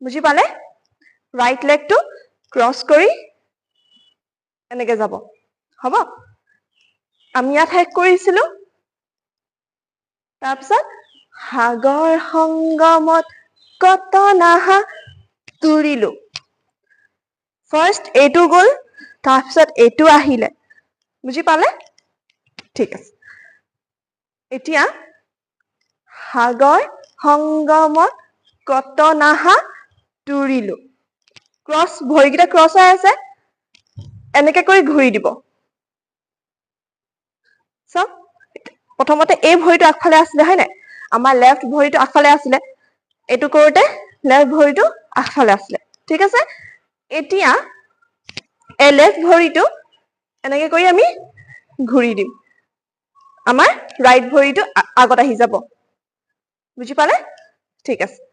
বুজি পালে right লেগটো cross কৰি এনেকে যাব হ'ব আমি ইয়াত শেষ কৰিছিলো তাৰপিছত সাগৰ সংগমত কত নাহা তুৰিলো ফাৰ্ষ্ট এইটো গ'ল তাৰপিছত এইটো আহিলে বুজি পালে ঠিক আছে এতিয়া সাগৰ সংগমত কত নাহা তুৰিলো ক্ৰছ ভৰিকেইটা ক্ৰছ হৈ আছে এনেকে কৰি ঘূৰি দিব চব প্ৰথমতে এই ভৰিটো আগফালে আছিলে হয় নাই আমাৰ লেফ্ট ভৰিটো আগফালে আছিলে এইটো কৰোতে লেফ্ট ভৰিটো আগফালে আছিলে ঠিক আছে এতিয়া এই লেফ্ট ভৰিটো এনেকে কৰি আমি ঘূৰি দিম আমাৰ ৰাইট ভৰিটো আগত আহি যাব বুজি পালে ঠিক আছে